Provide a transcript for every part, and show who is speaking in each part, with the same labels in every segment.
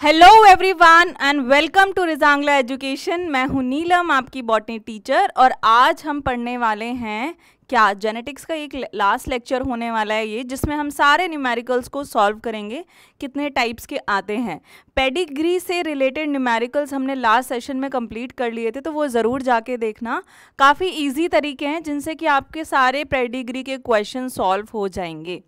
Speaker 1: Hello everyone and welcome to Rezangla education. मैं हूं नीलम, आपकी बॉटनी टीचर, और आज हम पढ़ने वाले हैं क्या जेनेटिक्स का एक लास्ट लेक्चर होने वाला है ये, जिसमें हम सारे न्यूमेरिकल्स को सॉल्व करेंगे। कितने टाइप्स के आते हैं, पेडिग्री से रिलेटेड न्यूमेरिकल्स हमने लास्ट सेशन में कंप्लीट कर लिए थे, तो वो ज़रूर जाके देखना। काफ़ी इजी तरीके हैं जिनसे कि आपके सारे पेडिग्री के क्वेश्चन सॉल्व हो जाएंगे।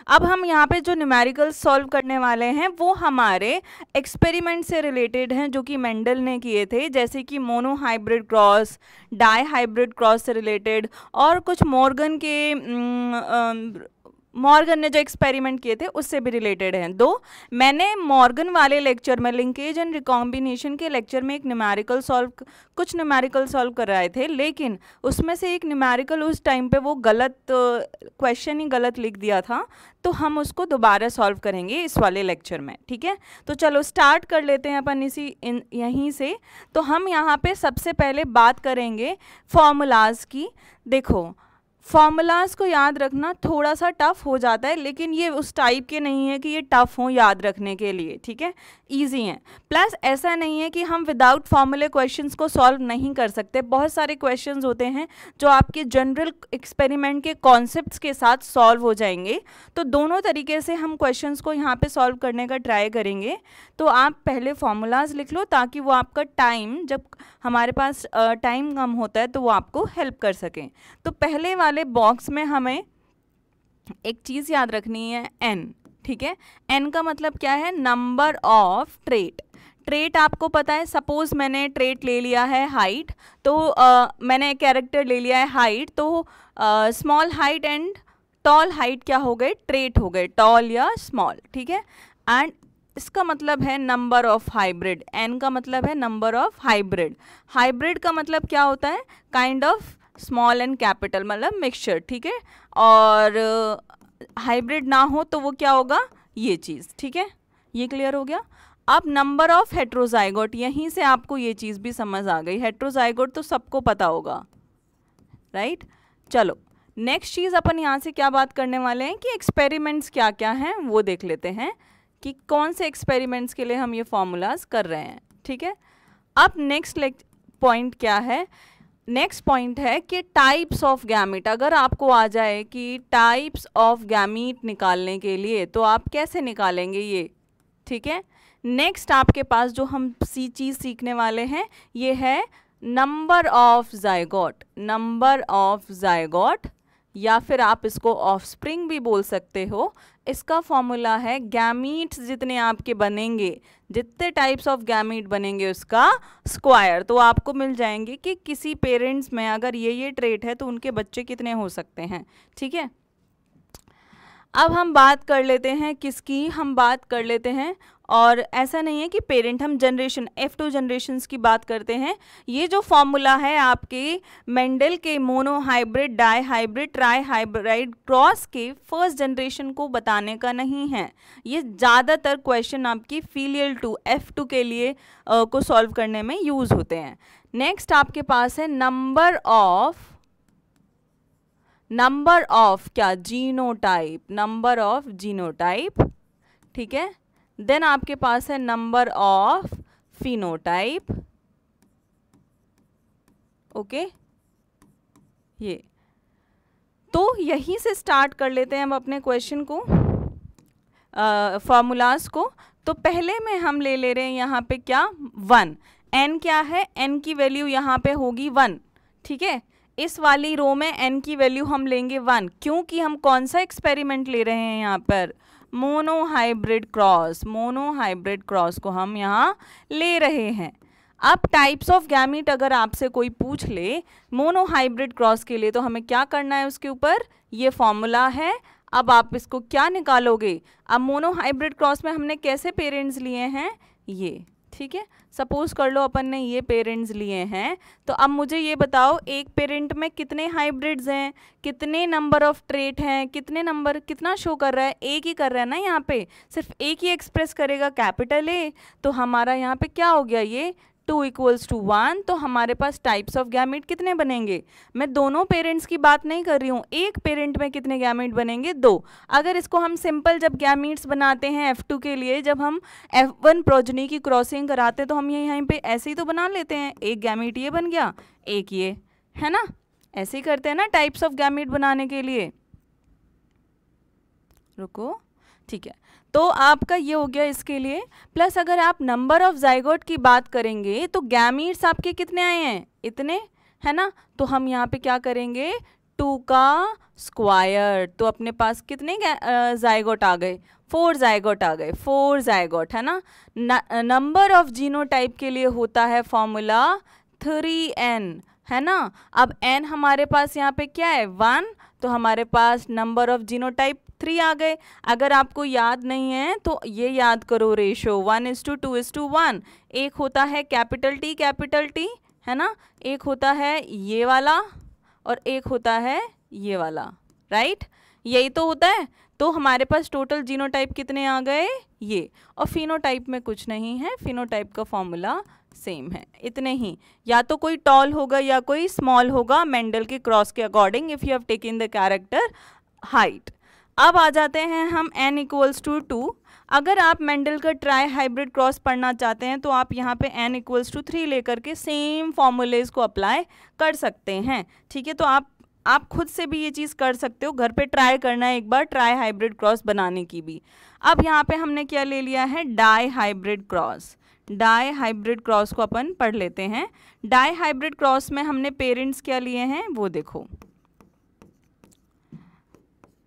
Speaker 1: अब हम यहाँ पे जो न्यूमेरिकल्स सॉल्व करने वाले हैं वो हमारे एक्सपेरिमेंट से रिलेटेड हैं, जो कि मेंडल ने किए थे, जैसे कि mono hybrid cross, di hybrid cross से रिलेटेड, और कुछ मॉर्गन ने जो एक्सपेरिमेंट किए थे उससे भी रिलेटेड हैं। दो मैंने मॉर्गन वाले लेक्चर में, लिंकेज एंड रिकॉम्बिनेशन के लेक्चर में कुछ न्यूमेरिकल सॉल्व कराए थे, लेकिन उसमें से एक न्यूमेरिकल उस टाइम पे वो गलत क्वेश्चन ही गलत लिख दिया था, तो हम उसको दोबारा सॉल्व करेंगे इस वाले लेक्चर में। ठीक है, तो चलो स्टार्ट कर लेते हैं अपन यहीं से। तो हम यहाँ पे सबसे पहले बात करेंगे फॉर्मूलाज की। देखो, फॉर्मूलाज को याद रखना थोड़ा सा टफ हो जाता है, लेकिन ये उस टाइप के नहीं है कि ये टफ हो याद रखने के लिए। ठीक है, इजी हैं। प्लस ऐसा नहीं है कि हम विदाउट फॉर्मूले क्वेश्चंस को सॉल्व नहीं कर सकते। बहुत सारे क्वेश्चंस होते हैं जो आपके जनरल एक्सपेरिमेंट के कॉन्सेप्ट्स के साथ सॉल्व हो जाएंगे। तो दोनों तरीके से हम क्वेश्चंस को यहाँ पे सॉल्व करने का ट्राई करेंगे। तो आप पहले फॉर्मूलाज लिख लो, ताकि वो आपका टाइम, जब हमारे पास टाइम कम होता है, तो वो आपको हेल्प कर सकें। तो पहले वाले बॉक्स में हमें एक चीज़ याद रखनी है, एन। ठीक है, एन का मतलब क्या है? Number of trait. ट्रेट आपको पता है, सपोज मैंने ट्रेट ले लिया है हाइट, तो मैंने कैरेक्टर ले लिया है हाइट, तो small height and tall height क्या हो गए? ट्रेट हो गए, टॉल या स्मॉल। ठीक है, एंड इसका मतलब है नंबर ऑफ हाइब्रिड। एन का मतलब है नंबर ऑफ हाइब्रिड। हाइब्रिड का मतलब क्या होता है? Kind of small and capital, मतलब मिक्सचर। ठीक है, और हाइब्रिड ना हो तो वो क्या होगा? ये चीज़। ठीक है, ये क्लियर हो गया। अब नंबर ऑफ हेट्रोजाइगोट, यहीं से आपको ये चीज़ भी समझ आ गई। हेट्रोजाइगोट तो सबको पता होगा, राइट? चलो, नेक्स्ट चीज़ अपन यहाँ से क्या बात करने वाले हैं कि एक्सपेरिमेंट्स क्या क्या हैं वो देख लेते हैं, कि कौन से एक्सपेरिमेंट्स के लिए हम ये फॉर्मूलाज कर रहे हैं। ठीक है, अब नेक्स्ट पॉइंट क्या है? नेक्स्ट पॉइंट है कि टाइप्स ऑफ गैमीट। अगर आपको आ जाए कि टाइप्स ऑफ गैमीट निकालने के लिए, तो आप कैसे निकालेंगे ये? ठीक है, नेक्स्ट आपके पास जो हम चीज़ सीखने वाले हैं, ये है number of zygote. Number of zygote, या फिर आप इसको ऑफस्प्रिंग भी बोल सकते हो। इसका फॉर्मूला है गैमीट्स जितने आपके बनेंगे, जितने टाइप्स ऑफ गैमीट बनेंगे उसका स्क्वायर। तो आपको मिल जाएंगे कि किसी पेरेंट्स में अगर ये ट्रेट है तो उनके बच्चे कितने हो सकते हैं। ठीक है, अब हम बात कर लेते हैं किसकी? हम बात कर लेते हैं, और ऐसा नहीं है कि पेरेंट, हम जनरेशन F2 जनरेशन्स की बात करते हैं। ये जो फॉर्मूला है आपके मेंडल के mono hybrid, di hybrid, tri hybrid cross के फर्स्ट जनरेशन को बताने का नहीं है। ये ज़्यादातर क्वेश्चन आपकी फीलियल टू F2 के लिए को सॉल्व करने में यूज़ होते हैं। नेक्स्ट आपके पास है नंबर ऑफ क्या? जीनोटाइप। Number of genotype. ठीक है, देन आपके पास है नंबर ऑफ फिनोटाइप। ओके, ये तो यहीं से स्टार्ट कर लेते हैं हम अपने क्वेश्चन को, फॉर्मूलाज को। तो पहले में हम ले रहे हैं यहाँ पे क्या? 1। एन क्या है? एन की वैल्यू यहाँ पे होगी 1। ठीक है, इस वाली रो में एन की वैल्यू हम लेंगे 1, क्योंकि हम कौन सा एक्सपेरिमेंट ले रहे हैं यहाँ पर? Mono hybrid cross. Mono hybrid cross को हम यहाँ ले रहे हैं। अब टाइप्स ऑफ गैमीट अगर आपसे कोई पूछ ले मोनो हाइब्रिड क्रॉस के लिए, तो हमें क्या करना है? उसके ऊपर ये फॉर्मूला है। अब आप इसको क्या निकालोगे? अब मोनो हाइब्रिड क्रॉस में हमने कैसे पेरेंट्स लिए हैं? ये। ठीक है, सपोज कर लो अपन ने ये पेरेंट्स लिए हैं, तो अब मुझे ये बताओ, एक पेरेंट में कितने हाइब्रिड्स हैं, कितने नंबर ऑफ ट्रेट हैं, कितना शो कर रहा है? एक ही कर रहा है ना, यहाँ पे सिर्फ एक ही एक्सप्रेस करेगा, कैपिटल ए। तो हमारा यहाँ पे क्या हो गया? ये 2 इक्वल्स टू 1, तो हमारे पास टाइप्स ऑफ गैमीट कितने बनेंगे? मैं दोनों पेरेंट्स की बात नहीं कर रही हूँ, एक पेरेंट में कितने गैमीट बनेंगे? 2। अगर इसको हम सिंपल जब गैमीट्स बनाते हैं F2 के लिए, जब हम F1 प्रोजनी की क्रॉसिंग कराते हैं तो हम ये यहीं पे ऐसे ही तो बना लेते हैं, एक गैमीट ये बन गया, एक ये, है ना? ऐसे ही करते हैं ना टाइप्स ऑफ गैमीट बनाने के लिए। रुको, ठीक है, तो आपका ये हो गया इसके लिए। प्लस अगर आप नंबर ऑफ जाइगोट की बात करेंगे तो गैमीट्स आपके कितने आए हैं? इतने, है ना? तो हम यहाँ पे क्या करेंगे? 2 का स्क्वायर, तो अपने पास कितने जाइगोट आ गए? 4 जाइगोट आ गए, 4 जाइगोट, है ना? नंबर ऑफ जीनोटाइप के लिए होता है फॉर्मूला 3n, है ना? अब n हमारे पास यहाँ पे क्या है? 1, तो हमारे पास नंबर ऑफ जीनोटाइप 3 आ गए। अगर आपको याद नहीं है तो ये याद करो रेशो 1:2:1। एक होता है कैपिटल T, है ना? एक होता है ये वाला और एक होता है ये वाला, राइट? यही तो होता है। तो हमारे पास टोटल जीनोटाइप कितने आ गए? ये। और फिनोटाइप में कुछ नहीं है, फिनोटाइप का फॉर्मूला सेम है, इतने ही। या तो कोई टॉल होगा या कोई स्मॉल होगा मेंडल के क्रॉस के according, if you have taken the character height. अब आ जाते हैं हम n इक्वल्स टू 2। अगर आप मेंडल का ट्राई हाइब्रिड क्रॉस पढ़ना चाहते हैं तो आप यहाँ पे n इक्वल्स टू 3 लेकर के सेम फॉर्मूलेज को अप्लाई कर सकते हैं, ठीक है? तो आप खुद से भी ये चीज़ कर सकते हो, घर पे ट्राई करना है एक बार ट्राई हाइब्रिड क्रॉस बनाने की भी। अब यहाँ पे हमने क्या ले लिया है? Di hybrid cross. Di hybrid cross को अपन पढ़ लेते हैं। डाई हाइब्रिड क्रॉस में हमने पेरेंट्स क्या लिए हैं वो देखो,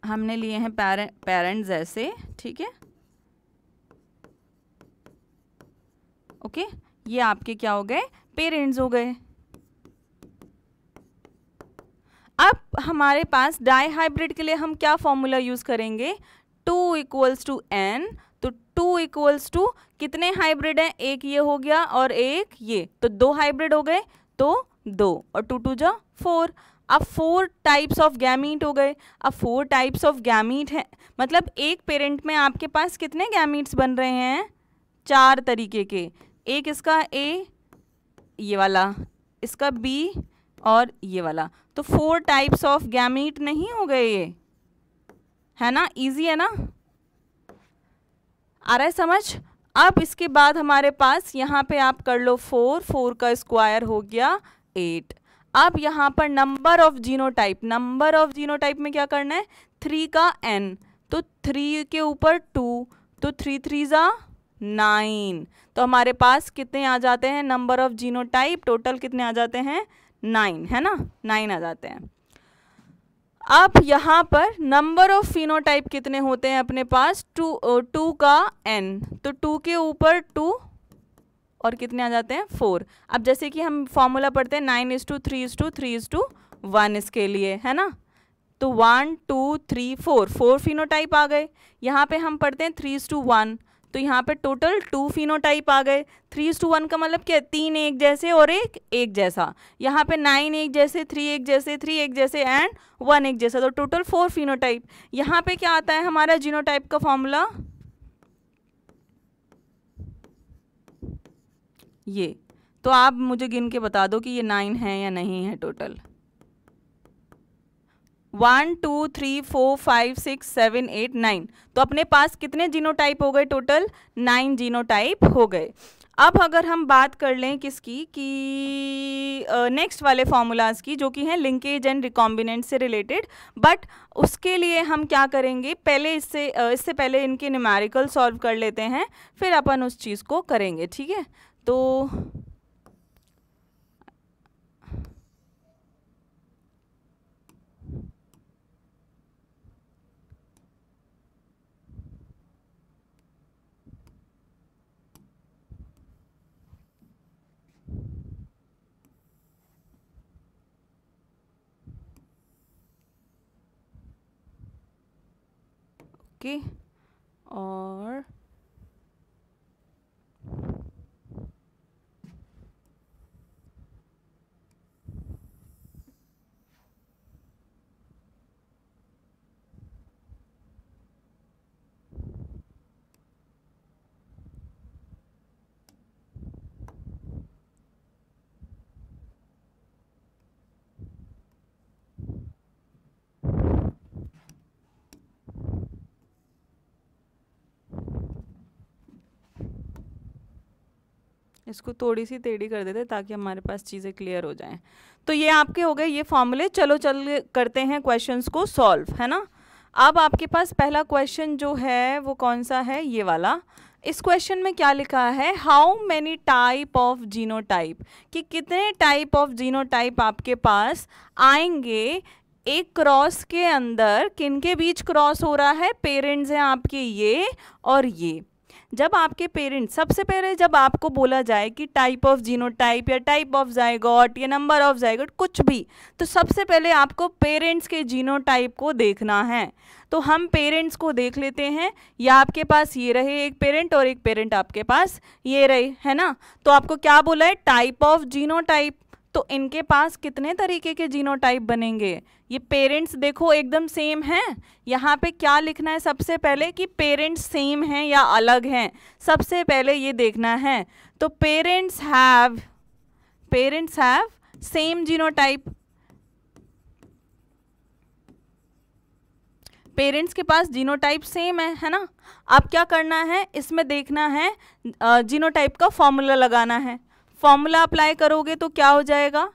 Speaker 1: हमने लिए हैं पेरेंट्स ऐसे, ठीक है? ओके, ये आपके क्या हो गए? पेरेंट्स हो गए। अब हमारे पास डाई हाइब्रिड के लिए हम क्या फॉर्मूला यूज करेंगे? 2 इक्वल्स टू n, तो 2 इक्वल्स टू कितने हाइब्रिड हैं? एक ये हो गया और एक ये, तो 2 हाइब्रिड हो गए, तो 2 और 2 2 जा 4। अब 4 टाइप्स ऑफ गैमीट हो गए। अब 4 टाइप्स ऑफ गैमीट है, मतलब एक पेरेंट में आपके पास कितने गैमीट्स बन रहे हैं? 4 तरीके के। एक इसका A, ये वाला, इसका B और ये वाला, तो 4 टाइप्स ऑफ गैमीट नहीं हो गए ये, है ना? इजी है ना? आ रहा है समझ? अब इसके बाद हमारे पास यहाँ पे आप कर लो 4 का स्क्वायर हो गया 8। अब यहाँ पर number of genotype, number of genotype में क्या करना है? 3 का n, तो 3 के ऊपर 2, तो 3 3 जा 9। तो हमारे पास कितने आ जाते हैं नंबर ऑफ जीनोटाइप? टोटल कितने आ जाते हैं? 9, है ना? 9 आ जाते हैं। अब यहाँ पर नंबर ऑफ फिनोटाइप कितने होते हैं अपने पास? 2 का n, तो 2 के ऊपर 2 और कितने आ जाते हैं? 4। अब जैसे कि हम फॉर्मूला पढ़ते हैं 9:3:3:1 इसके लिए, है ना? तो 1 2 3 4 फिनोटाइप आ गए। यहाँ पे हम पढ़ते हैं 3:1, तो यहाँ पे टोटल 2 फिनोटाइप आ गए। 3:1 का मतलब क्या? 3 एक जैसे और एक एक जैसा। यहाँ पे 9 एक जैसे, 3 एक जैसे, 3 एक जैसे एंड 1 एक जैसा, तो टोटल 4 फिनोटाइप। यहाँ पे क्या आता है हमारा जीनोटाइप का फॉर्मूला? ये। तो आप मुझे गिन के बता दो कि ये 9 है या नहीं है टोटल। 1 2 3 4 5 6 7 8 9, तो अपने पास कितने जीनोटाइप हो गए टोटल? 9 जीनोटाइप हो गए। अब अगर हम बात कर लें किसकी कि नेक्स्ट वाले फॉर्मूलाज की, जो कि हैं लिंकेज एंड रिकॉम्बिनेंट से रिलेटेड, बट उसके लिए हम क्या करेंगे? पहले इससे पहले इनके न्यूमेरिकल सॉल्व कर लेते हैं, फिर अपन उस चीज़ को करेंगे, ठीक है? तो ओके, और इसको थोड़ी सी टेढ़ी कर देते ताकि हमारे पास चीज़ें क्लियर हो जाएं। तो ये आपके हो गए ये फॉर्मूले। चलो चल करते हैं क्वेश्चंस को सॉल्व, है ना। अब आपके पास पहला क्वेश्चन जो है वो कौन सा है, ये वाला। इस क्वेश्चन में क्या लिखा है, how many type of genotype, कि कितने टाइप ऑफ जीनोटाइप आपके पास आएंगे एक क्रॉस के अंदर। किनके बीच क्रॉस हो रहा है, पेरेंट्स हैं आपके ये और ये। जब आपके पेरेंट्स, सबसे पहले जब आपको बोला जाए कि टाइप ऑफ जीनोटाइप या टाइप ऑफ जाइगोट या नंबर ऑफ जाइगोट कुछ भी, तो सबसे पहले आपको पेरेंट्स के जीनोटाइप को देखना है। तो हम पेरेंट्स को देख लेते हैं। या आपके पास ये रहे एक पेरेंट और एक पेरेंट आपके पास ये रहे, है ना। तो आपको क्या बोला है, टाइप ऑफ जीनोटाइप। तो इनके पास कितने तरीके के जीनोटाइप बनेंगे, ये पेरेंट्स देखो एकदम सेम हैं। यहाँ पे क्या लिखना है सबसे पहले कि पेरेंट्स सेम हैं या अलग हैं, सबसे पहले ये देखना है। तो parents have same genotype. Parents के पास जीनोटाइप सेम है ना। अब क्या करना है, इसमें देखना है जीनोटाइप का फॉर्मूला लगाना है। फॉर्मूला अप्लाई करोगे तो क्या हो जाएगा,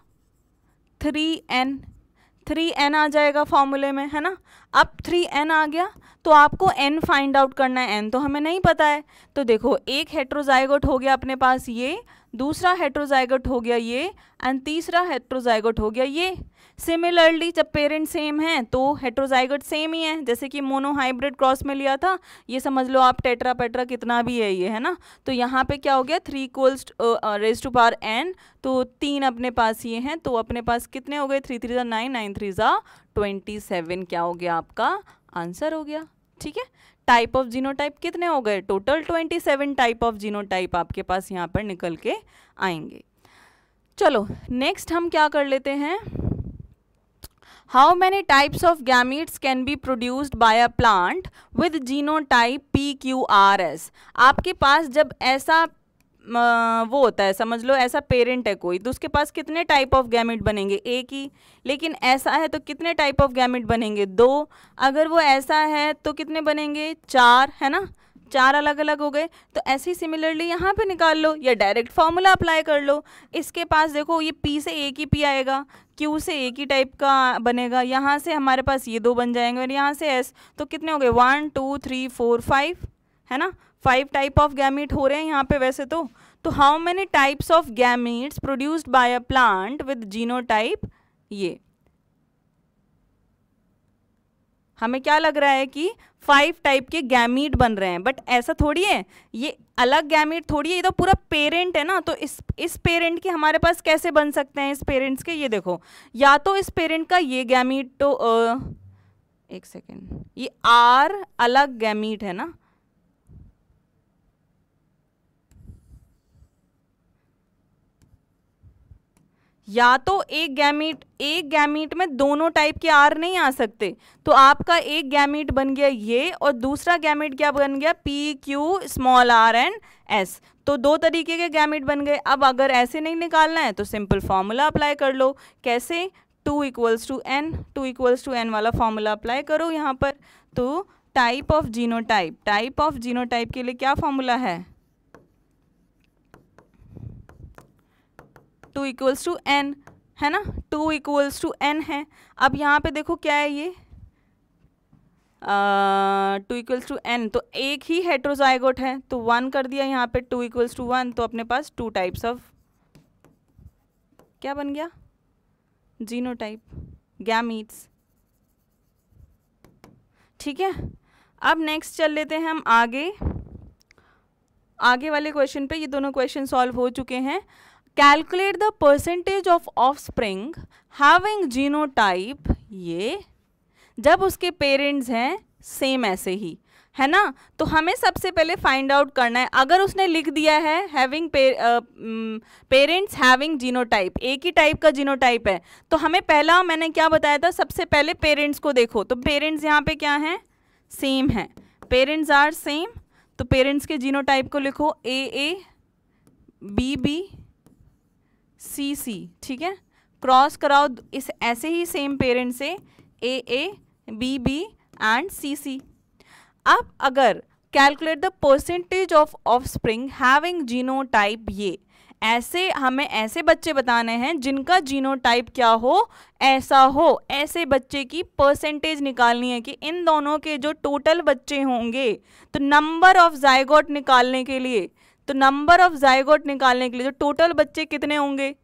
Speaker 1: 3n आ जाएगा फॉर्मूले में, है ना। अब 3n आ गया तो आपको n फाइंड आउट करना है। n तो हमें नहीं पता है। तो देखो एक हेट्रोजाइगोट हो गया अपने पास ये, दूसरा हेट्रोजाइगोट हो गया ये, एंड तीसरा हेट्रोजाइगोट हो गया ये। सिमिलरली जब पेरेंट सेम हैं तो हेट्रोजाइगोट सेम ही है, जैसे कि मोनोहाइब्रिड क्रॉस में लिया था, ये समझ लो आप टेट्रा पेट्रा कितना भी है ये, है ना। तो यहाँ पे क्या हो गया 3 रेज़ टू पावर n, तो 3 अपने पास ये हैं। तो अपने पास कितने हो गए, 3 3 ज़ा 9, 9 3 ज़ा 27, क्या हो गया आपका आंसर हो गया। ठीक है, टाइप ऑफ जीनोटाइप कितने हो गए, टोटल 27 टाइप ऑफ जीनोटाइप आपके पास यहाँ पर निकल के आएंगे। चलो नेक्स्ट हम क्या कर लेते हैं, how many types of gametes can be produced by a plant with genotype PQRS। आपके पास जब ऐसा वो होता है, समझ लो ऐसा पेरेंट है कोई, तो उसके पास कितने टाइप ऑफ गैमेट बनेंगे, एक ही। लेकिन ऐसा है तो कितने टाइप ऑफ गैमेट बनेंगे, 2। अगर वो ऐसा है तो कितने बनेंगे, 4, है ना। 4 अलग अलग हो गए। तो ऐसे ही सिमिलरली यहाँ पे निकाल लो या डायरेक्ट फॉर्मूला अप्लाई कर लो। इसके पास देखो ये P से एक ही P आएगा, Q से एक ही टाइप का बनेगा, यहाँ से हमारे पास ये 2 बन जाएंगे और यहाँ से S। तो कितने हो गए, 1 2 3 4 5, है ना। 5 टाइप ऑफ गैमीट हो रहे हैं यहाँ पे वैसे तो how many types of gametes produced by a plant with genotype, ये हमें क्या लग रहा है कि 5 टाइप के गैमीट बन रहे हैं, बट ऐसा थोड़ी है, ये अलग गैमीट थोड़ी है, ये तो पूरा पेरेंट है ना। तो इस पेरेंट के हमारे पास कैसे बन सकते हैं, इस पेरेंट्स के, ये देखो या तो इस पेरेंट का ये गैमीट, तो एक सेकेंड, ये R अलग गैमीट है ना, या तो एक गैमीट में दोनों टाइप के R नहीं आ सकते। तो आपका एक गैमीट बन गया ये और दूसरा गैमीट क्या बन गया, PQ small r and S। तो 2 तरीके के गैमीट बन गए। अब अगर ऐसे नहीं निकालना है तो सिंपल फॉर्मूला अप्लाई कर लो। कैसे, 2 = n वाला फॉर्मूला अप्लाई करो यहाँ पर। तो टाइप ऑफ जीनोटाइप के लिए क्या फॉर्मूला है, 2 = n, है ना। 2 = n है। अब यहाँ पे देखो क्या है ये, 2 = n, तो एक ही हेट्रोजाइगोट है तो 1 कर दिया यहाँ पे, 2 = 1, तो अपने पास 2 टाइप्स ऑफ क्या बन गया, जीनोटाइप, गैमीट्स। ठीक है, अब नेक्स्ट चल लेते हैं हम आगे वाले क्वेश्चन पे। ये दोनों क्वेश्चन सॉल्व हो चुके हैं। Calculate the percentage of offspring having genotype, ये जब उसके पेरेंट्स हैं सेम ऐसे ही, है ना। तो हमें सबसे पहले फाइंड आउट करना है, अगर उसने लिख दिया है हैविंग पेरेंट्स हैविंग जीनोटाइप, एक ही टाइप का जीनोटाइप है, तो हमें पहला मैंने क्या बताया था, सबसे पहले पेरेंट्स को देखो। तो पेरेंट्स यहाँ पे क्या हैं, सेम हैं, पेरेंट्स आर सेम। तो पेरेंट्स के जीनोटाइप को लिखो AA BB CC, ठीक है। क्रॉस कराओ इस ऐसे ही सेम पेरेंट से AA BB एंड CC। अब अगर calculate the percentage of offspring having genotype, ये ऐसे हमें ऐसे बच्चे बताने हैं जिनका जीनोटाइप क्या हो, ऐसा हो। ऐसे बच्चे की परसेंटेज निकालनी है कि इन दोनों के जो टोटल बच्चे होंगे, तो नंबर ऑफ जायगोट निकालने के लिए, जो टोटल बच्चे कितने होंगे,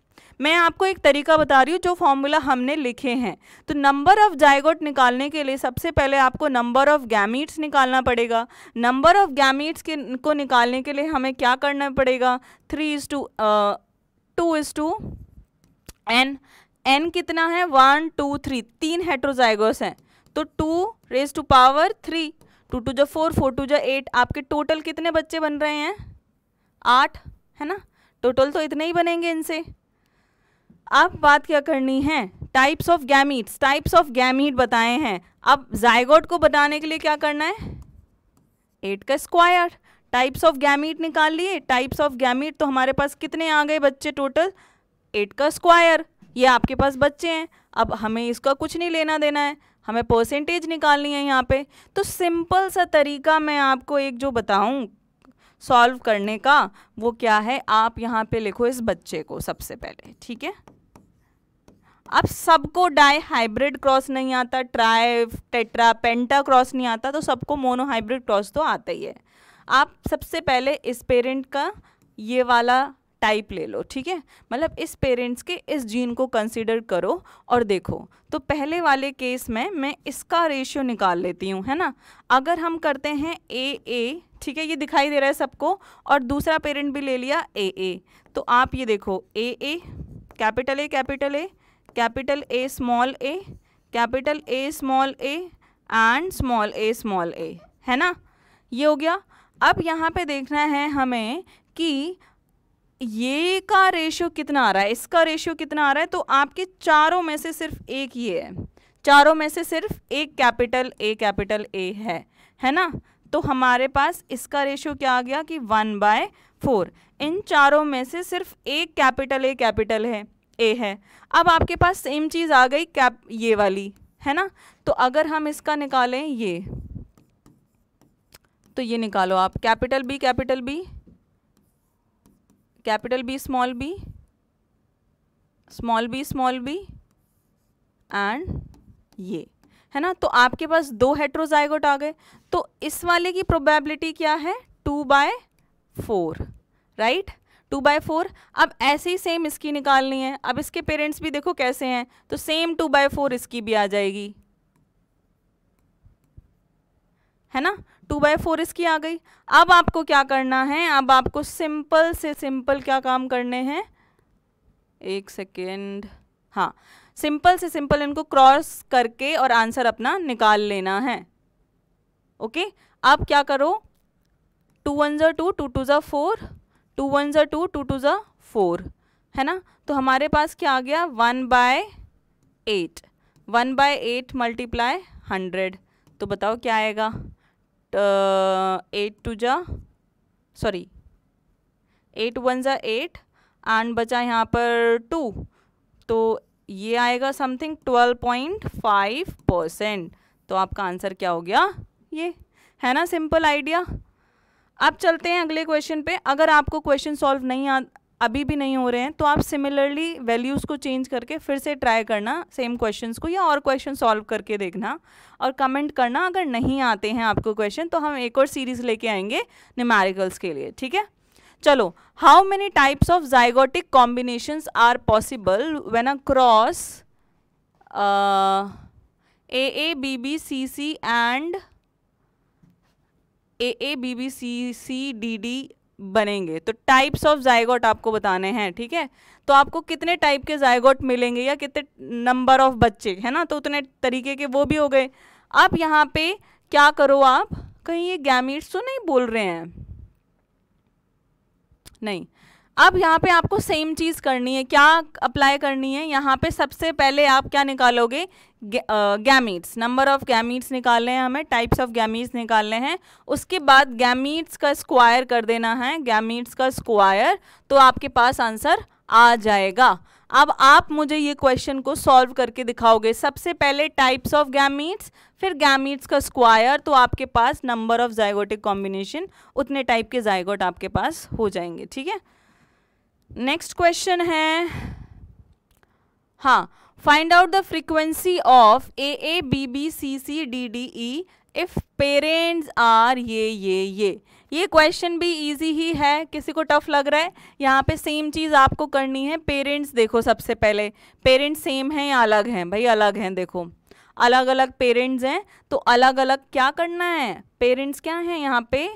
Speaker 1: मैं आपको एक तरीका बता रही हूँ जो फॉर्मूला हमने लिखे हैं। तो नंबर ऑफ जायगोट निकालने के लिए सबसे पहले आपको नंबर ऑफ गैमीट्स निकालना पड़ेगा। नंबर ऑफ गैमीट्स को निकालने के लिए हमें क्या करना पड़ेगा, 3:2:n। n कितना है, 1 2 3, 3 हेट्रोजाइगोस हैं, तो 2⁻3, 2 2 4, 4 2 8। आपके टोटल कितने बच्चे बन रहे हैं, 8, है ना। टोटल तो इतने ही बनेंगे इनसे। अब बात क्या करनी है, टाइप्स ऑफ गैमीट बताए हैं। अब जायगोट को बताने के लिए क्या करना है, 8 का स्क्वायर। टाइप्स ऑफ गैमीट निकाल लिए। टाइप्स ऑफ गैमीट तो हमारे पास कितने आ गए बच्चे टोटल, 8 का स्क्वायर। ये आपके पास बच्चे हैं। अब हमें इसका कुछ नहीं लेना देना है, हमें परसेंटेज निकालनी है यहाँ पे। तो सिंपल सा तरीका मैं आपको एक जो बताऊँ सॉल्व करने का, वो क्या है, आप यहाँ पे लिखो इस बच्चे को सबसे पहले, ठीक है। अब सबको डाई हाइब्रिड क्रॉस नहीं आता, ट्राई टेट्रा पेंटा क्रॉस नहीं आता, तो सबको मोनो हाइब्रिड क्रॉस तो आता ही है। आप सबसे पहले इस पेरेंट का ये वाला टाइप ले लो, ठीक है, मतलब इस पेरेंट्स के इस जीन को कंसीडर करो और देखो। तो पहले वाले केस में मैं इसका रेशियो निकाल लेती हूँ, है ना। अगर हम करते हैं ए, ठीक है, ये दिखाई दे रहा है सबको, और दूसरा पेरेंट भी ले लिया ए, तो आप ये देखो A, capital A, capital A small A, capital A small A and small A, है ना, ये हो गया। अब यहाँ पे देखना है हमें कि ये का रेशियो कितना आ रहा है, इसका रेशियो कितना आ रहा है। तो आपके चारों में से सिर्फ एक ये है, चारों में से सिर्फ एक कैपिटल ए है ना। तो हमारे पास इसका रेशियो क्या आ गया कि 1/4। इन चारों में से सिर्फ एक कैपिटल ए है। अब आपके पास सेम चीज़ आ गई ये वाली, है ना। तो अगर हम इसका निकालें ये, तो ये निकालो आप, capital B small B and ये, है ना। तो आपके पास 2 हेट्रोजाइगोट आ गए। तो इस वाले की प्रोबेबिलिटी क्या है, 2/4, राइट, 2/4। अब ऐसे ही सेम इसकी निकालनी है। अब इसके पेरेंट्स भी देखो कैसे हैं, तो सेम 2/4 इसकी भी आ जाएगी, है ना। 2/4 इसकी आ गई। अब आपको क्या करना है, अब आपको सिंपल से सिंपल क्या काम करने हैं, एक सेकेंड, हाँ, सिंपल से सिंपल इनको क्रॉस करके और आंसर अपना निकाल लेना है। ओके, अब क्या करो, 2 1 2, 2 2 4, 2 1 2, 2 2 4, है ना। तो हमारे पास क्या आ गया, 1/8, 1/8 मल्टीप्लाई 100। तो बताओ क्या आएगा, 8 1 8 एंड बचा यहाँ पर 2, तो ये आएगा समथिंग 12.5%। तो आपका आंसर क्या हो गया, ये, है ना, सिंपल आइडिया। अब चलते हैं अगले क्वेश्चन पे। अगर आपको क्वेश्चन सॉल्व अभी भी नहीं हो रहे हैं, तो आप सिमिलरली वैल्यूज़ को चेंज करके फिर से ट्राई करना सेम क्वेश्चंस को, या और क्वेश्चन सॉल्व करके देखना और कमेंट करना। अगर नहीं आते हैं आपको क्वेश्चन, तो हम एक और सीरीज लेके आएंगे न्यूमेरिकल्स के लिए, ठीक है। चलो, how many types of zygotic combinations are possible when a cross AABBCC and AABBCCDD बनेंगे। तो टाइप्स ऑफ जाइगोट आपको बताने हैं, ठीक है। तो आपको कितने टाइप के जाइगोट मिलेंगे या कितने नंबर ऑफ बच्चे, है ना, तो उतने तरीके के वो भी हो गए। अब यहाँ पे क्या करो आप, कहीं ये गैमीट्स तो नहीं बोल रहे हैं, नहीं। अब यहाँ पे आपको सेम चीज़ करनी है, क्या अप्लाई करनी है, यहाँ पे सबसे पहले आप क्या निकालोगे, गैमीट्स, नंबर ऑफ गैमीट्स निकालने हैं हमें, टाइप्स ऑफ गैमीट्स निकालने हैं। उसके बाद गैमीट्स का स्क्वायर कर देना है, गैमीट्स का स्क्वायर, तो आपके पास आंसर आ जाएगा। अब आप मुझे ये क्वेश्चन को सॉल्व करके दिखाओगे। सबसे पहले टाइप्स ऑफ गैमीट्स, फिर गैमीट्स का स्क्वायर, तो आपके पास नंबर ऑफ जाइगोटिक कॉम्बिनेशन, उतने टाइप के जाइगोट आपके पास हो जाएंगे, ठीक है। नेक्स्ट क्वेश्चन है, हाँ, find out the frequency of A B B C C D D E if parents are ये क्वेश्चन भी इजी ही है, किसी को टफ लग रहा है? यहाँ पे सेम चीज़ आपको करनी है। पेरेंट्स देखो, सबसे पहले पेरेंट्स सेम हैं या अलग हैं? भाई अलग हैं, देखो अलग अलग पेरेंट्स हैं, तो अलग अलग क्या करना है? पेरेंट्स क्या हैं यहाँ पे?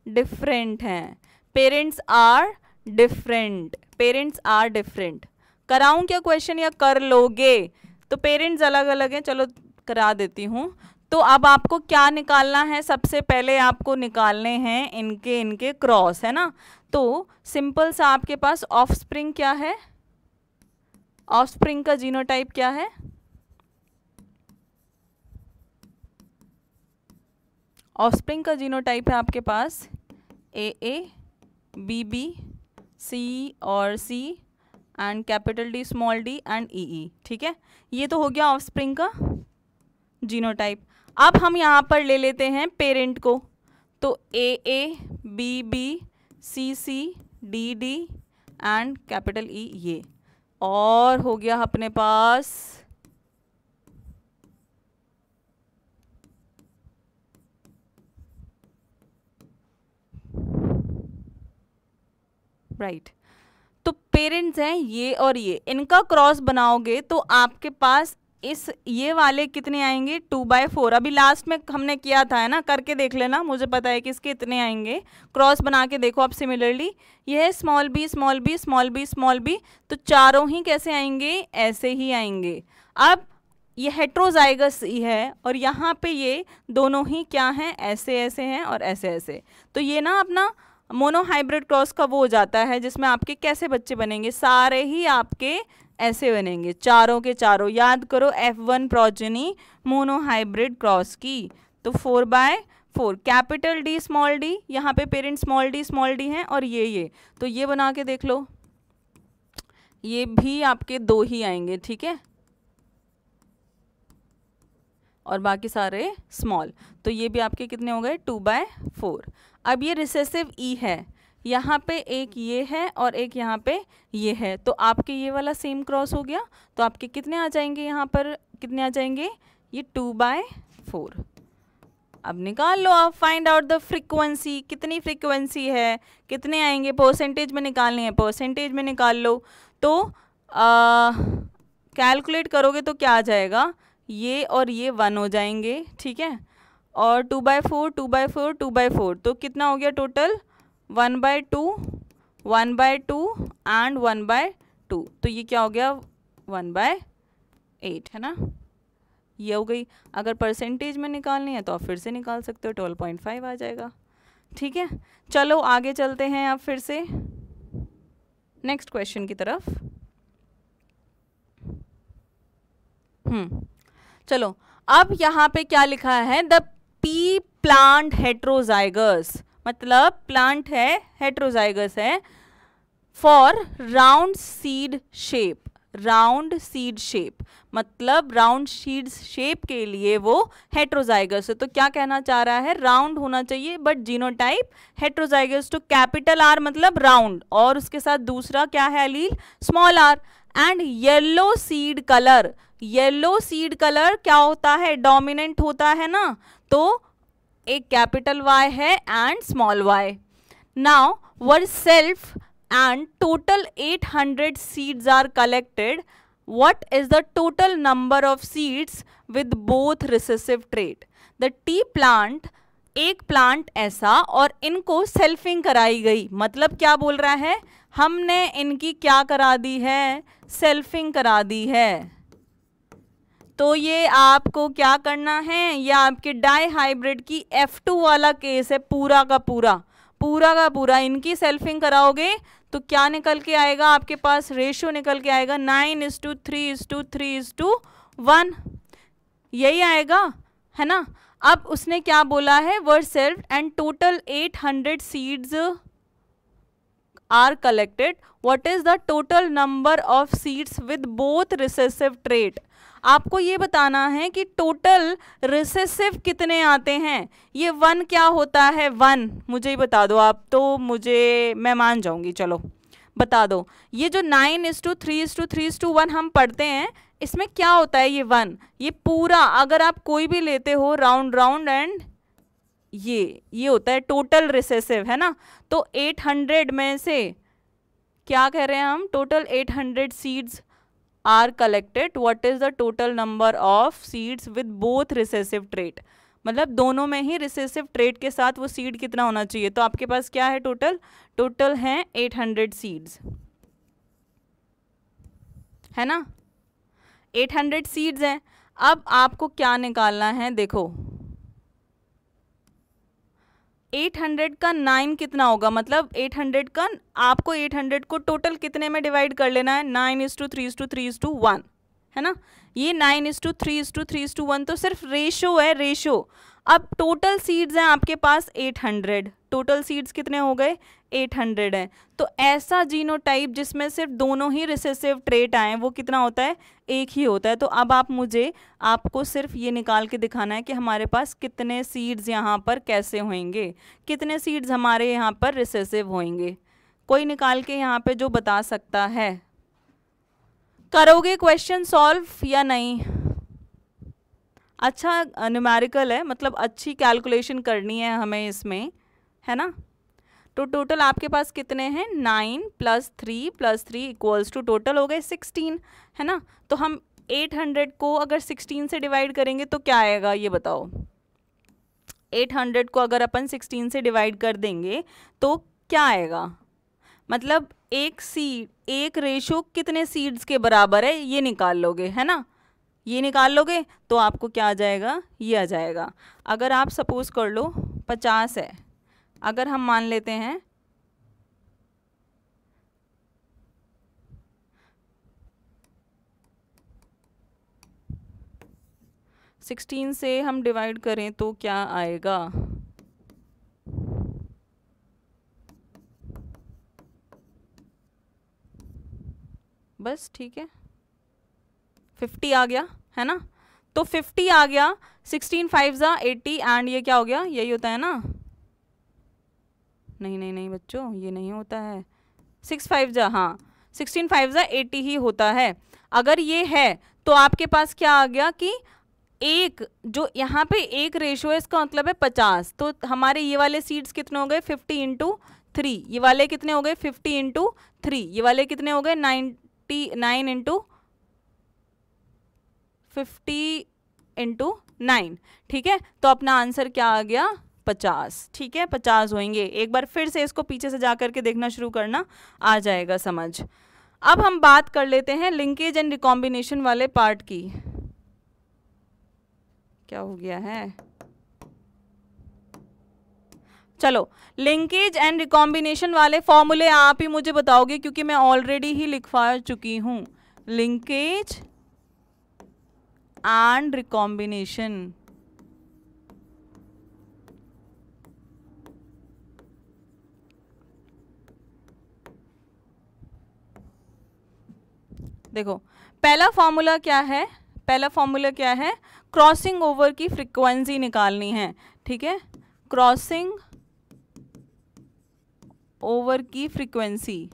Speaker 1: डिफरेंट हैं। Parents are different, parents are different. कराऊं क्या क्वेश्चन या कर लोगे? तो पेरेंट्स अलग अलग हैं, चलो करा देती हूँ। तो अब आपको क्या निकालना है? सबसे पहले आपको निकालने हैं इनके क्रॉस, है ना। तो सिंपल सा आपके पास ऑफस्प्रिंग क्या है? ऑफस्प्रिंग का जीनोटाइप क्या है? ऑफस्प्रिंग का जीनोटाइप है आपके पास ए बी बी सी और C and capital D small D and E. ठीक है, ये तो हो गया ऑफस्प्रिंग का जीनोटाइप। अब हम यहाँ पर ले लेते हैं पेरेंट को, तो A B B C C D D and capital E, ये और हो गया अपने पास राइट। तो पेरेंट्स हैं ये और ये, इनका क्रॉस बनाओगे तो आपके पास इस ये वाले कितने आएंगे? 2/4। अभी लास्ट में हमने किया था, है ना, करके देख लेना, मुझे पता है कि इसके इतने आएंगे। क्रॉस बना के देखो आप सिमिलरली, ये है small B small B small B small B, तो चारों ही कैसे आएंगे? ऐसे ही आएंगे। अब ये हेट्रोजाइगस ही है और यहाँ पे ये दोनों ही क्या हैं? ऐसे ऐसे हैं और ऐसे ऐसे। तो ये ना अपना मोनोहाइब्रिड क्रॉस का वो हो जाता है जिसमें आपके कैसे बच्चे बनेंगे? सारे ही आपके ऐसे बनेंगे, चारों के चारों। याद करो F1 प्रोजेनी मोनोहाइब्रिड क्रॉस की। तो 4/4 कैपिटल डी स्मॉल डी, यहाँ पे पेरेंट स्मॉल डी हैं और ये तो ये बना के देख लो, ये भी आपके 2 ही आएंगे। ठीक है, और बाकी सारे स्मॉल, तो ये भी आपके कितने हो गए? 2/4। अब ये रिसेसिव ई है, यहाँ पे एक ये है और एक यहाँ पे ये है, तो आपके ये वाला सेम क्रॉस हो गया, तो आपके कितने आ जाएंगे? यहाँ पर कितने आ जाएंगे? ये 2/4। अब निकाल लो आप, फाइंड आउट द फ्रीक्वेंसी। कितनी फ्रीक्वेंसी है? कितने आएंगे? परसेंटेज में निकालनी है, परसेंटेज में निकाल लो। तो कैलकुलेट करोगे तो क्या आ जाएगा? ये और ये 1 हो जाएंगे। ठीक है, और 2/4 2/4 2/4, तो कितना हो गया टोटल? 1/2 1/2 एंड 1/2, तो ये क्या हो गया? 1/8, है ना, ये हो गई। अगर परसेंटेज में निकालनी है तो आप फिर से निकाल सकते हो, 12.5 आ जाएगा। ठीक है, चलो आगे चलते हैं अब फिर से नेक्स्ट क्वेश्चन की तरफ। चलो, अब यहाँ पे क्या लिखा है? द पी प्लांट हेट्रोजाइगस, मतलब प्लांट है हेट्रोजाइगस है for round seed shape. Round seed shape मतलब राउंड सीड शेप के लिए वो हेट्रोजाइगस है। तो क्या कहना चाह रहा है? राउंड होना चाहिए but genotype heterozygous two capital R मतलब राउंड, और उसके साथ दूसरा क्या है allele? Small R. And yellow seed colour, yellow seed colour क्या होता है? डोमिनेंट होता है ना, तो एक कैपिटल Y है and small y। Now we're self and total 800 seeds are collected. What is the total number of seeds with both recessive trait? The tea plant, एक प्लांट ऐसा और इनको सेल्फिंग कराई गई, मतलब क्या बोल रहा है? हमने इनकी क्या करा दी है? सेल्फिंग करा दी है। तो ये आपको क्या करना है? ये आपके डाई हाइब्रिड की F2 वाला केस है, पूरा का पूरा इनकी सेल्फिंग कराओगे तो क्या निकल के आएगा? आपके पास रेशियो निकल के आएगा 9:3:3:1, यही आएगा, है ना। अब उसने क्या बोला है? Were self and total 800 seeds are collected. What is the total number of seeds with both recessive trait? आपको ये बताना है कि टोटल रिसेसिव कितने आते हैं। ये 1 क्या होता है? 1 मुझे ही बता दो आप, तो मुझे मैं मान जाऊंगी। चलो बता दो। ये जो 9:3:3:1 हम पढ़ते हैं, इसमें क्या होता है? ये 1, ये पूरा अगर आप कोई भी लेते हो राउंड राउंड एंड ये होता है टोटल रिसेसिव, है ना। तो 800 में से क्या कह रहे हैं हम? Total 800 seeds are collected, what is the total number of seeds with both recessive trait, मतलब दोनों में ही रिसेसिव ट्रेट के साथ वो सीड कितना होना चाहिए। तो आपके पास क्या है? टोटल है 800 सीड्स, है ना। 800 सीड्स हैं। अब आपको क्या निकालना है? देखो 800 का 9 कितना होगा? मतलब 800 का आपको 800 को टोटल कितने में डिवाइड कर लेना है? 9:3:3:1, है ना। ये 9:3:3:1 तो सिर्फ रेशो है, रेशो। अब टोटल सीड्स हैं आपके पास 800, टोटल सीड्स कितने हो गए? 800 है। तो ऐसा जीनोटाइप जिसमें सिर्फ दोनों ही रिसेसिव ट्रेट आए वो कितना होता है? एक ही होता है। तो अब आपको सिर्फ ये निकाल के दिखाना है कि हमारे पास कितने सीड्स यहाँ पर कैसे होंगे, कितने सीड्स हमारे यहाँ पर रिसेसिव होंगे। कोई निकाल के यहाँ पे जो बता सकता है? करोगे क्वेश्चन सॉल्व या नहीं? अच्छा न्यूमेरिकल है, मतलब अच्छी कैलकुलेशन करनी है हमें इसमें, है ना। तो टोटल आपके पास कितने हैं? 9 + 3 + 3 इक्वल्स टू टोटल हो गए 16, है ना। तो हम 800 को अगर 16 से डिवाइड करेंगे तो क्या आएगा ये बताओ? 800 को अगर अपन 16 से डिवाइड कर देंगे तो क्या आएगा? मतलब एक रेशो कितने सीड्स के बराबर है ये निकाल लोगे, है ना। ये निकाल लोगे तो आपको क्या आ जाएगा? ये आ जाएगा। अगर आप सपोज कर लो 50 है, अगर हम मान लेते हैं 16 से हम डिवाइड करें तो क्या आएगा? बस ठीक है, 50 आ गया, है ना। तो 50 आ गया, 16 5 80 एंड ये क्या हो गया? यही होता है ना। नहीं बच्चों, ये नहीं होता है। 6 5 हाँ, 16 5 80 ही होता है। अगर ये है तो आपके पास क्या आ गया कि एक जो यहाँ पे एक रेशो है इसका मतलब है 50। तो हमारे ये वाले सीड्स कितने हो गए? 50 × 3। ये वाले कितने हो गए? 50 × 3। ये वाले कितने हो गए? 99 × 50 × 9। ठीक है, तो अपना आंसर क्या आ गया? 50। ठीक है, 50 होंगे। एक बार फिर से इसको पीछे से जा करके देखना शुरू करना, आ जाएगा समझ। अब हम बात कर लेते हैं लिंकेज एंड रिकॉम्बिनेशन वाले पार्ट की। क्या हो गया है? चलो, लिंकेज एंड रिकॉम्बिनेशन वाले फॉर्मूले आप ही मुझे बताओगे क्योंकि मैं ऑलरेडी ही लिखवा चुकी हूं। लिंकेज एंड रिकॉम्बिनेशन, देखो पहला फॉर्मूला क्या है? पहला फॉर्मूला क्या है? क्रॉसिंग ओवर की फ्रीक्वेंसी निकालनी है। ठीक है, क्रॉसिंग ओवर की फ्रीक्वेंसी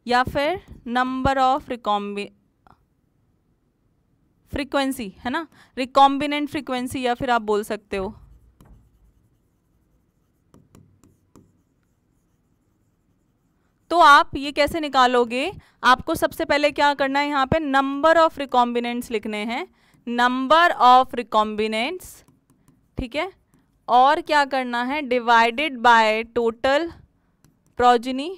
Speaker 1: या फिर नंबर ऑफ फ्रीक्वेंसी, है ना, रिकॉम्बिनेंट फ्रीक्वेंसी या फिर आप बोल सकते हो। तो आप ये कैसे निकालोगे? आपको सबसे पहले क्या करना है? यहाँ पे नंबर ऑफ रिकॉम्बिनेंट्स लिखने हैं, नंबर ऑफ रिकॉम्बिनेंट्स। ठीक है, और क्या करना है? Divided by total progeny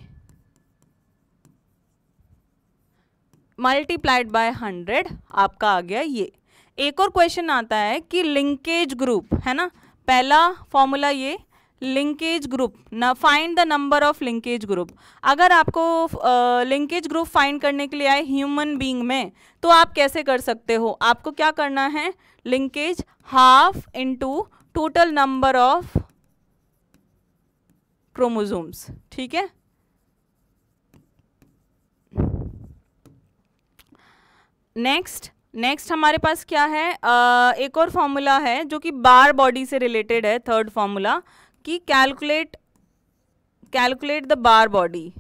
Speaker 1: multiplied by 100। आपका आ गया ये। एक और क्वेश्चन आता है कि लिंकेज ग्रुप, है ना, पहला फॉर्मूला ये लिंकेज ग्रुप ना, find the number of linkage group. अगर आपको लिंकेज ग्रुप फाइंड करने के लिए आए ह्यूमन बीइंग में तो आप कैसे कर सकते हो? आपको क्या करना है? Linkage half into total number of chromosomes. ठीक है, नेक्स्ट हमारे पास क्या है? एक और फॉर्मूला है जो कि बार बॉडी से रिलेटेड है। थर्ड फॉर्मूला कि calculate the bar body,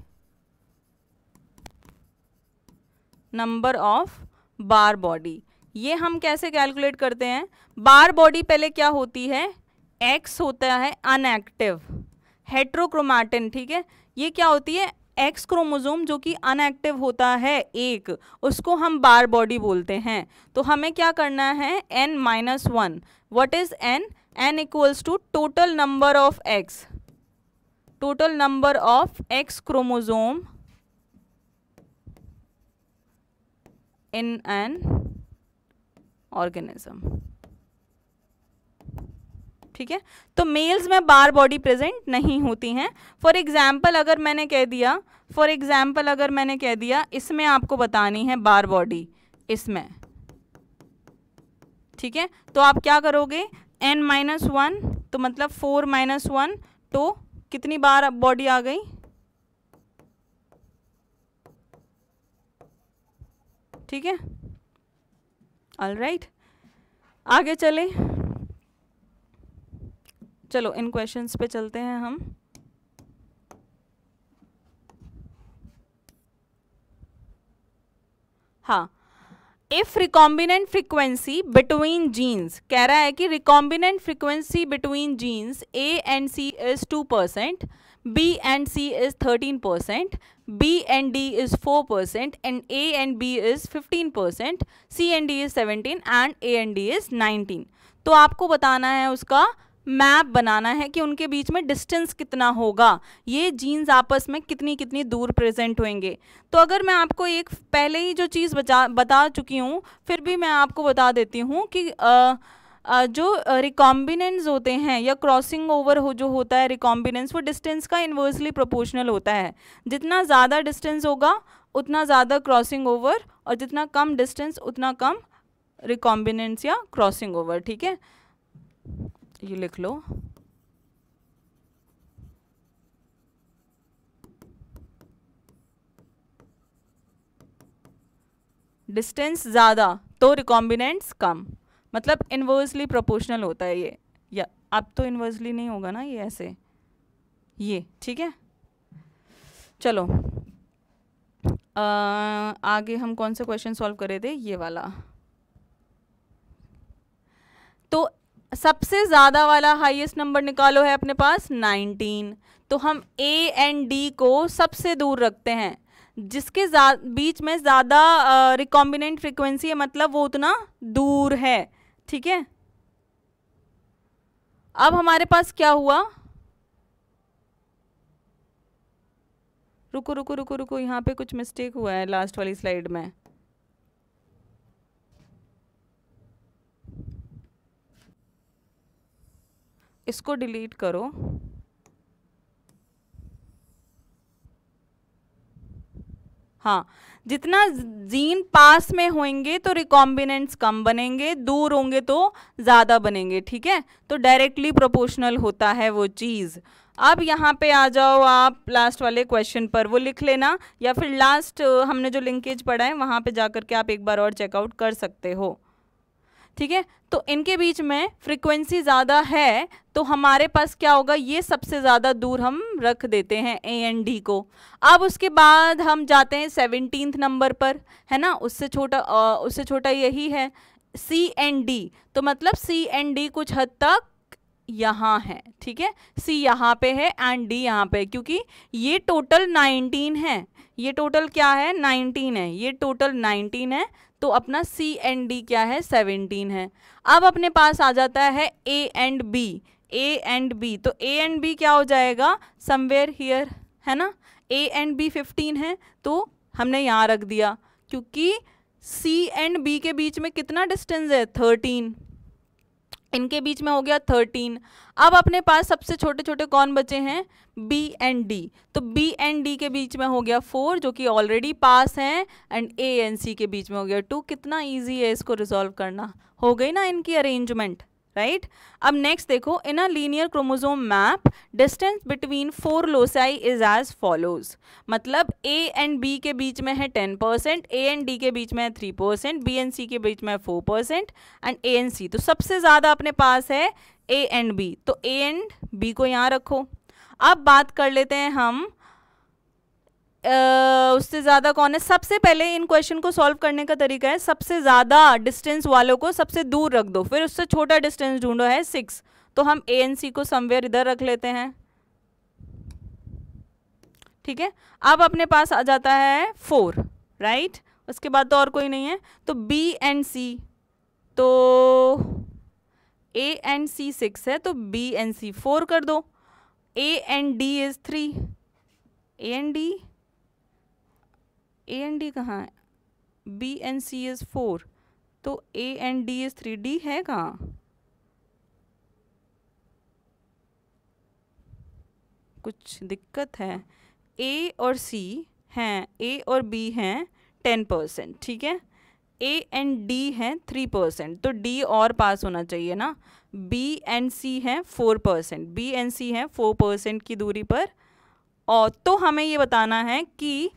Speaker 1: number of bar body. ये हम कैसे कैलकुलेट करते हैं? बार बॉडी पहले क्या होती है? एक्स होता है अनएक्टिव हेट्रोक्रोमैटिन, ठीक है। ये क्या होती है? एक्स क्रोमोसोम जो कि अनएक्टिव होता है एक, उसको हम बार बॉडी बोलते हैं। तो हमें क्या करना है? n-1। What is n? n equals to total number of X, total number of X chromosome in an organism, ठीक है। तो मेल्स में बार बॉडी प्रेजेंट नहीं होती हैं। फॉर एग्जाम्पल अगर मैंने कह दिया इसमें आपको बतानी है बार बॉडी, इसमें, ठीक है। तो आप क्या करोगे? n-1, तो मतलब 4-1, तो कितनी बार बॉडी आ गई? ठीक है, ऑलराइट। आगे चले, चलो इन क्वेश्चंस पे चलते हैं हम। हाँ, if recombinant frequency between genes, कह रहा है कि recombinant frequency between genes A and C is 2%, B and C is 13%, B and D is 4%, and A and B is 15%, C and D is 17, and A and D is 19। तो आपको बताना है, उसका map बनाना है कि उनके बीच में distance कितना होगा, ये जीन्स आपस में कितनी कितनी दूर प्रेजेंट होंगे। तो अगर मैं आपको एक पहले ही जो चीज़ बता चुकी हूँ, फिर भी मैं आपको बता देती हूँ कि जो रिकॉम्बिनेंट्स होते हैं या क्रॉसिंग ओवर जो होता है रिकॉम्बिनेंट्स, वो डिस्टेंस का इन्वर्सली प्रोपोर्शनल होता है। जितना ज़्यादा डिस्टेंस होगा उतना ज़्यादा क्रॉसिंग ओवर, और जितना कम डिस्टेंस उतना कम रिकॉम्बिनेंट्स या क्रॉसिंग ओवर, ठीक है। ये लिख लो, डिस्टेंस ज़्यादा तो रिकॉम्बिनेंट्स कम, मतलब इन्वर्सली प्रोपोर्शनल होता है ये। या अब तो इन्वर्सली नहीं होगा ना, ये ऐसे, ये, ठीक है। चलो आगे हम कौन सा क्वेश्चन सॉल्व करे थे? ये वाला। तो सबसे ज़्यादा वाला हाईएस्ट नंबर निकालो है अपने पास 19। तो हम A एंड D को सबसे दूर रखते हैं, जिसके बीच में ज़्यादा रिकॉम्बिनेंट फ्रीक्वेंसी है, मतलब वो उतना दूर है, ठीक है। अब हमारे पास क्या हुआ? रुको रुको रुको रुको, यहाँ पे कुछ मिस्टेक हुआ है लास्ट वाली स्लाइड में। इसको डिलीट करो। हाँ, जितना जीन पास में होंगे तो रिकॉम्बिनेंट्स कम बनेंगे, दूर होंगे तो ज़्यादा बनेंगे, ठीक है। तो डायरेक्टली प्रोपोर्शनल होता है वो चीज़। अब यहाँ पे आ जाओ आप लास्ट वाले क्वेश्चन पर, वो लिख लेना, या फिर लास्ट हमने जो लिंकेज पढ़ा है वहाँ पे जा कर के आप एक बार और चेकआउट कर सकते हो, ठीक है। तो इनके बीच में फ्रीक्वेंसी ज़्यादा है, तो हमारे पास क्या होगा? ये सबसे ज़्यादा दूर हम रख देते हैं A एंड D को। अब उसके बाद हम जाते हैं 17th नंबर पर, है ना, उससे छोटा यही है C एंड D। तो मतलब C एंड D कुछ हद तक यहाँ है, ठीक है। C यहाँ पे है एंड D यहाँ पे, क्योंकि ये टोटल 19 है, ये टोटल क्या है? 19 है, ये टोटल 19 है, तो अपना C एंड D क्या है? 17 है। अब अपने पास आ जाता है A and B, A and B। तो A एंड B क्या हो जाएगा? समवेयर हियर, है ना। A एंड B 15 है, तो हमने यहाँ रख दिया, क्योंकि C एंड B के बीच में कितना डिस्टेंस है? 13, इनके बीच में हो गया 13। अब अपने पास सबसे छोटे छोटे कौन बचे हैं? B and D। तो B एंड D के बीच में हो गया 4, जो कि ऑलरेडी पास हैं, एंड A एंड C के बीच में हो गया 2। कितना इजी है इसको रिजॉल्व करना, हो गई ना इनकी अरेंजमेंट, राइट। अब नेक्स्ट देखो, in a linear chromosome map distance between 4 loci is as follows. मतलब A एंड B के बीच में है 10%, A एंड D के बीच में है 3%, B एंड C के बीच में है 4%, एंड A एंड C। तो सबसे ज़्यादा अपने पास है A एंड B, तो A एंड B को यहाँ रखो। अब बात कर लेते हैं हम उससे ज़्यादा कौन है। सबसे पहले इन क्वेश्चन को सॉल्व करने का तरीका है, सबसे ज़्यादा डिस्टेंस वालों को सबसे दूर रख दो, फिर उससे छोटा डिस्टेंस ढूंढो, है 6, तो हम ए एंड सी को समवेयर इधर रख लेते हैं, ठीक है। अब अपने पास आ जाता है 4, राइट, उसके बाद तो और कोई नहीं है, तो बी एंड सी, तो ए एंड सी 6 है, तो बी एंड सी 4 कर दो। ए and D is 3, A and D कहाँ है, बी एंड सी इज 4, तो ए एंड डी इज 3, डी है कहाँ, कुछ दिक्कत है। ए और सी हैं, ए और बी हैं 10%, ठीक है, ए एंड डी है 3%, तो डी और पास होना चाहिए ना। बी एंड सी है 4%, बी एंड सी है 4% की दूरी पर, और तो हमें ये बताना है कि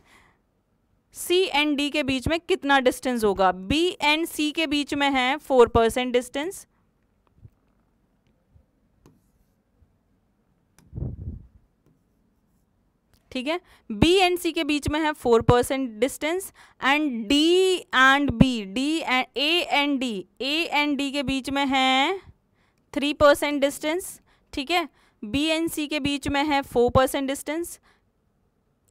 Speaker 1: सी एंड डी के बीच में कितना डिस्टेंस होगा। बी एंड सी के बीच में है 4% डिस्टेंस, ठीक है, बी एंड सी के बीच में है 4% distance, and D and B, D and A and D के बीच में है 3% डिस्टेंस, ठीक है, बी एंड सी के बीच में है 4% डिस्टेंस,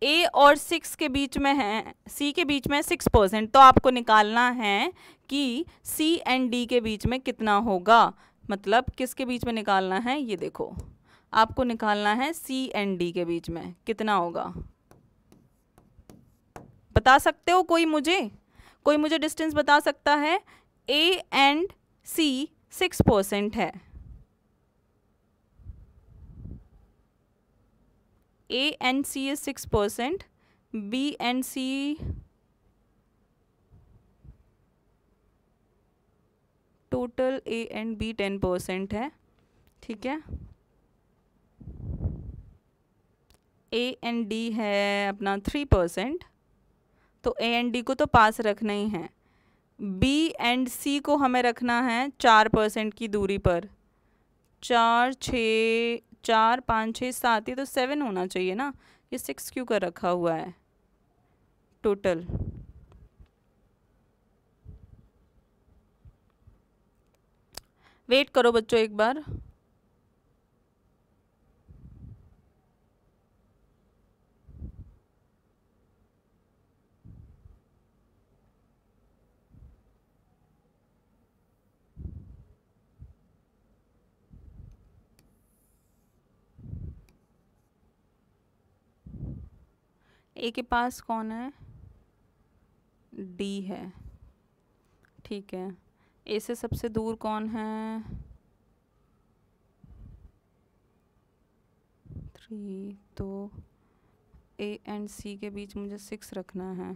Speaker 1: ए और 6 के बीच में है, सी के बीच में 6%, तो आपको निकालना है कि सी एंड डी के बीच में कितना होगा, मतलब किसके बीच में निकालना है, ये देखो आपको निकालना है सी एंड डी के बीच में कितना होगा। बता सकते हो कोई मुझे डिस्टेंस बता सकता है। ए एंड सी 6% है, A and C is 6%, B and C total A and B 10% है, ठीक है, ए एंड डी है अपना 3%, तो ए एंड डी को तो पास रखना ही है। बी एंड सी को हमें रखना है 4% की दूरी पर, 4 5 6 7, ये तो 7 होना चाहिए ना, ये 6 क्यों कर रखा हुआ है टोटल। वेट करो बच्चों एक बार, ए के पास कौन है, डी है, ठीक है, ए से सबसे दूर कौन है, 3, तो ए एंड सी के बीच मुझे 6 रखना है,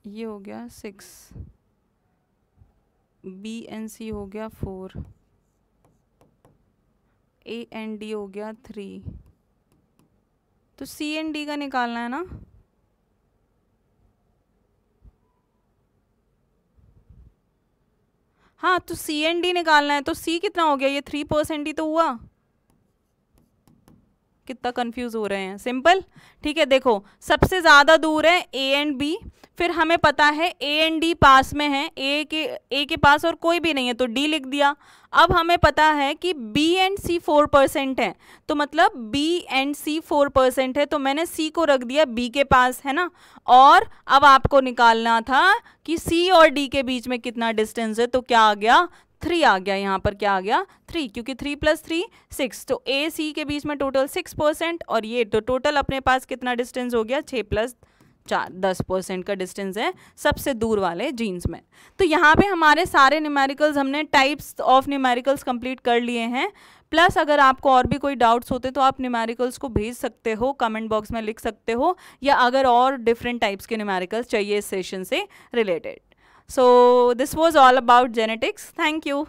Speaker 1: ये हो गया 6, बी एंड सी हो गया 4, ए एंड डी हो गया 3, तो सी एंड डी का निकालना है ना। हाँ, तो सी एंड डी निकालना है, तो सी कितना हो गया, ये 3% ही तो हुआ, कितना कंफ्यूज हो रहे हैं, सिंपल, ठीक है। देखो सबसे ज़्यादा दूर है ए एंड बी, फिर हमें पता है ए एंड डी पास में है, ए के पास और कोई भी नहीं है तो डी लिख दिया। अब हमें पता है कि बी एंड सी 4% है, तो मतलब बी एंड सी 4% है, तो मैंने सी को रख दिया बी के पास, है ना। और अब आपको निकालना था कि सी और डी के बीच में कितना डिस्टेंस है, तो क्या आ गया, 3 आ गया, यहाँ पर क्या आ गया 3, क्योंकि 3 + 3 6, तो ए सी के बीच में टोटल 6%, और ये तो टोटल अपने पास कितना डिस्टेंस हो गया, 6 + 4 10% का डिस्टेंस है सबसे दूर वाले जीन्स में। तो यहाँ पे हमारे सारे न्यूमेरिकल्स, हमने टाइप्स ऑफ न्यूमेरिकल्स कंप्लीट कर लिए हैं। प्लस अगर आपको और भी कोई डाउट्स होते तो आप न्यूमेरिकल्स को भेज सकते हो, कमेंट बॉक्स में लिख सकते हो, या अगर और डिफरेंट टाइप्स के न्यूमेरिकल्स चाहिए इस सेशन से related. So this was all about genetics. Thank you.